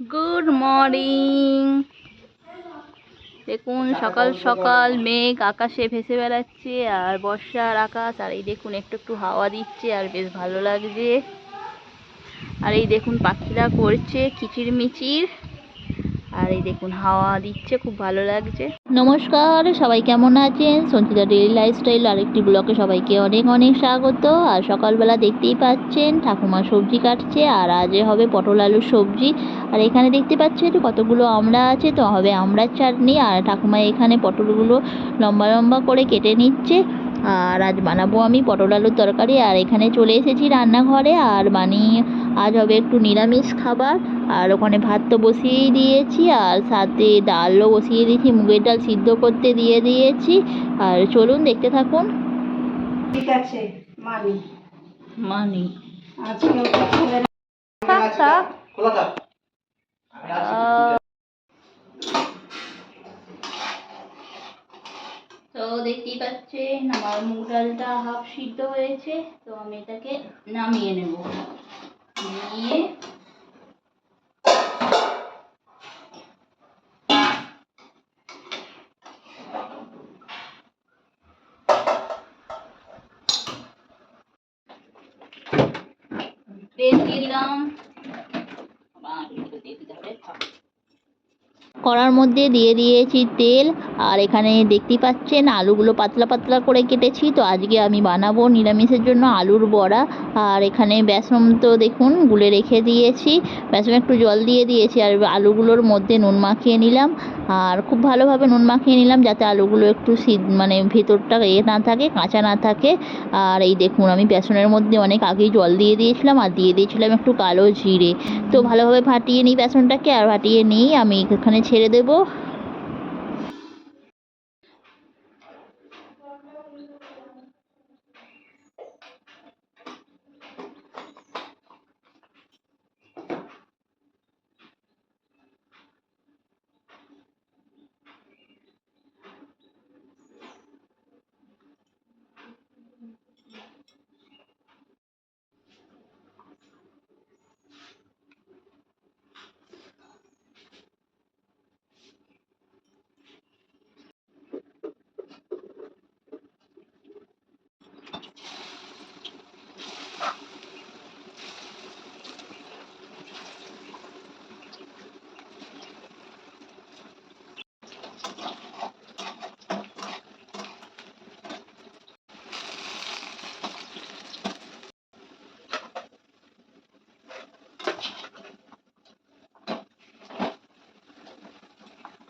Good morning. দেখুন সকাল সকাল মেঘ আকাশে ভেসে বেড়াচ্ছে আর বর্ষার আকাশ, আর এই দেখুন একটু একটু হাওয়া দিচ্ছে আর বেশ ভালো লাগছে। আর এই দেখুন পাখিরা করছে কিচিরমিচির, আর এই দেখুন হাওয়া দিচ্ছে, খুব ভালো লাগছে। নমস্কার, সবাই কেমন আছেন? সঞ্চিতা ডেইলি লাইফস্টাইল আরেকটি ব্লগে সবাইকে অনেক অনেক স্বাগত। আর সকালবেলা দেখতেই পাচ্ছেন ঠাকুমা সবজি কাটছে, আর আজে হবে পটল আলুর সবজি। আর এখানে দেখতে পাচ্ছেন কতগুলো আমড়া আছে, তো হবে আমড়ার চাটনি। আর ঠাকুমা এখানে পটলগুলো লম্বা লম্বা করে কেটে নিচ্ছে। আর আজ বানাবো আমি পটল আলুর তরকারি। আর এখানে চলে এসেছি রান্নাঘরে, আর আজ হবে একটু নিরামিষ খাবার। আর ওখানে ভাত তো বসিয়েই দিয়েছি, আর সাথে ডালও বসিয়ে দিয়েছি, মুগের ডাল সিদ্ধ করতে দিয়ে দিয়েছি। আর চলুন দেখতে থাকুন। ঠিক আছে মানি মানি আজকে ওটা খুলে তো দেখতেই পাচ্ছেন আমার মুগ ডালটা হাফ সিদ্ধ হয়েছে, তো আমি এটাকে নামিয়ে নেব। নিয়ে তেল দিয়ে দিলাম। কড়ার মধ্যে দিয়ে দিয়েছি তেল। আর এখানে দেখতেই পাচ্ছেন আলুগুলো পাতলা পাতলা করে কেটেছি। তো আজকে আমি বানাবো নিরামিষের জন্য আলুর বড়া। আর এখানে বেসন তো দেখুন গুলে রেখে দিয়েছি, বেসন একটু জল দিয়ে দিয়েছি। আর আলুগুলোর মধ্যে নুন মাখিয়ে নিলাম, আর খুব ভালোভাবে নুন মাখিয়ে নিলাম যাতে আলুগুলো একটু মানে ভেতরটা না থাকে, কাঁচা না থাকে। আর এই দেখুন আমি বেসনের মধ্যে অনেক আগেই জল দিয়ে দিয়েছিলাম, আর দিয়ে দিয়েছিলাম একটু কালো জিরে। তো ভালোভাবে ফাটিয়ে নিই বেসনটাকে, আর ফাটিয়ে নিই আমি এখানে ছেড়ে দেবো।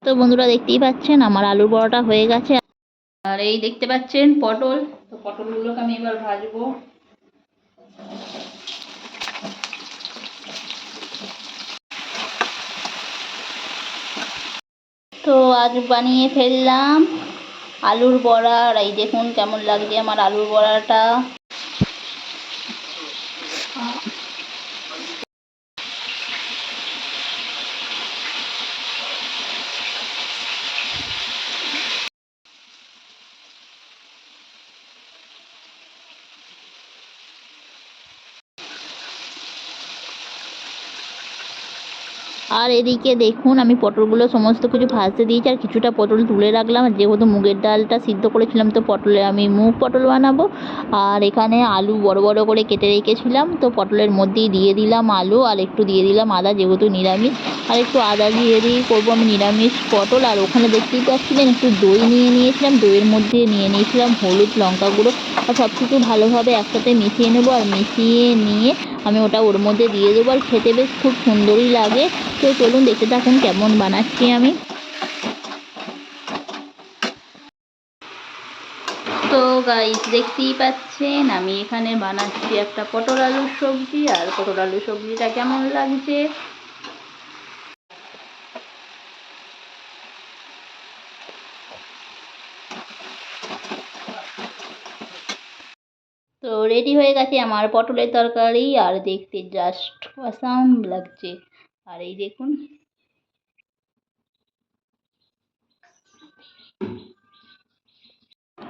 তো বন্ধুরা দেখতেই পাচ্ছেন আমার আলুর বড়াটা হয়ে গেছে। আর এই দেখতে পাচ্ছেন পটল, তো পটলগুলোকে আমি এবার ভাজবো। তো আজ বানিয়ে ফেললাম আলুর বড়া। আর এই দেখুন কেমন লাগছে আমার আলুর বড়াটা। আর এদিকে দেখুন আমি পটলগুলো সমস্ত কিছু ভাজতে দিয়েছি, আর কিছুটা পটল তুলে রাখলাম। যেহেতু মুগের ডালটা সিদ্ধ করেছিলাম, তো পটলে আমি মুগ পটল বানাবো। আর এখানে আলু বড় বড় করে কেটে রেখেছিলাম, তো পটলের মধ্যেই দিয়ে দিলাম আলু, আর একটু দিয়ে দিলাম আদা যেহেতু নিরামিষ, আর একটু আদা দিয়ে করবো আমি নিরামিষ পটল। আর ওখানে দেখতেই পাচ্ছিলেন একটু দই নিয়ে নিয়েছিলাম, দইয়ের মধ্যে নিয়ে নিয়েছিলাম হলুদ, লঙ্কা গুঁড়ো, আর সব কিছু ভালোভাবে একসাথে মিশিয়ে নেবো। আর মিশিয়ে নিয়ে আমি ওটা ওর মধ্যে দিয়ে দেবো, আর খেতে বেশ খুব সুন্দরই লাগে। তো চলুন দেখতে থাকুন কেমন বানাচ্ছি আমি। তো গাইস দেখতেই পাচ্ছেন আমি এখানে বানাচ্ছি একটা পটল আলুর সবজি। আর পটল আলুর সবজিটা কেমন লাগছে তো রেডি হয়ে গেছে আমার পটলের তরকারি, আর দেখতে জাস্ট অসাম লাগছে। আর এই দেখুন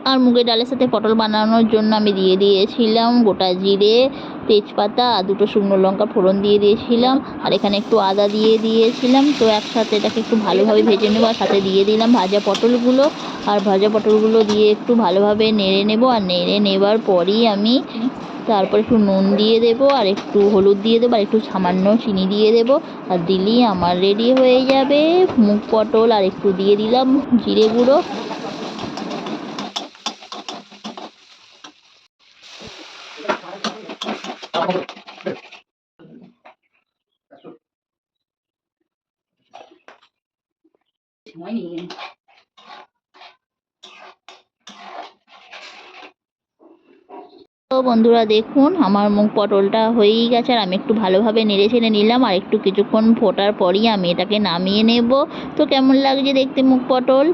আর মুগের ডালের সাথে পটল বানানোর জন্য আমি দিয়ে দিয়েছিলাম গোটা জিরে, তেজপাতা আর দুটো শুকনো লঙ্কা ফোড়ন দিয়ে দিয়েছিলাম, আর এখানে একটু আদা দিয়ে দিয়েছিলাম। তো একসাথে এটাকে একটু ভালোভাবে ভেজে নেবো, আর সাথে দিয়ে দিলাম ভাজা পটলগুলো, আর ভাজা পটলগুলো দিয়ে একটু ভালোভাবে নেড়ে নেবো। আর নেড়ে নেবার পরই আমি তারপর একটু নুন দিয়ে দেবো, আর একটু হলুদ দিয়ে দেবো, আর একটু সামান্য চিনি দিয়ে দেবো। আর দিলেই আমার রেডি হয়ে যাবে মুগ পটল। আর একটু দিয়ে দিলাম জিরে গুঁড়ো। তো বন্ধুরা দেখুন আমার মুগ পটলটা হয়েই গেছে, আর আমি একটু ভালোভাবে নেড়ে ছেড়ে নিলাম। আর একটু কিছুক্ষণ ফোটার পরই আমি এটাকে নামিয়ে নেব। তো কেমন লাগছে দেখতে মুগ পটল?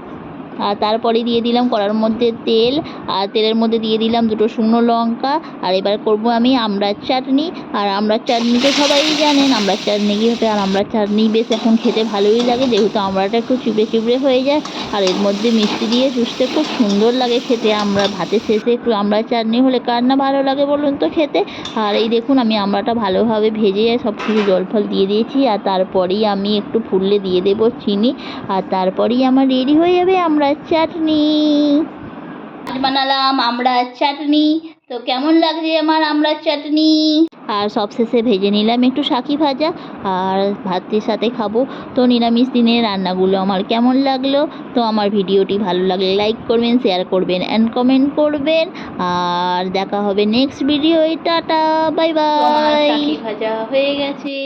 আর তারপরে দিয়ে দিলাম কড়ার মধ্যে তেল, আর তেলের মধ্যে দিয়ে দিলাম দুটো শুকনো লঙ্কা। আর এবার করব আমি আমড়ার চাটনি। আর আমড়ার চাটনি তো সবাই জানেন আমড়ার চাটনি কী হতে, আর আমড়ার চাটনি বেশ এখন খেতে ভালোই লাগে, যেহেতু আমড়াটা একটু চিবড়ে চিবড়ে হয়ে যায়। আর এর মধ্যে মিষ্টি দিয়ে চুষতে খুব সুন্দর লাগে খেতে। আমরা ভাতের শেষে একটু আমড়ার চাটনি হলে কার না ভালো লাগে বলুন তো খেতে। আর এই দেখুন আমি আমড়াটা ভালোভাবে ভেজে সব কিছু জল ফল দিয়ে দিয়েছি। আর তারপরেই আমি একটু ফুললে দিয়ে দেবো চিনি। আর তারপরেই আমার রেডি হয়ে যাবে আমড়ার চাটনি। আজ বানালাম আমড়ার চাটনি। তো কেমন লাগছে আমার আমড়ার চাটনি? আর সবশেষে ভেজে নিলাম একটু শাকি ভাজা, আর ভাতের সাথে খাবো। তো নিরামিষ দিনের রান্নাগুলো আমার কেমন লাগলো? তো আমার ভিডিওটি ভালো লাগলে লাইক করবেন, শেয়ার করবেন অ্যান্ড কমেন্ট করবেন। আর দেখা হবে next video. Tata, bye bye. শাকি ভাজা হয়ে গেছে।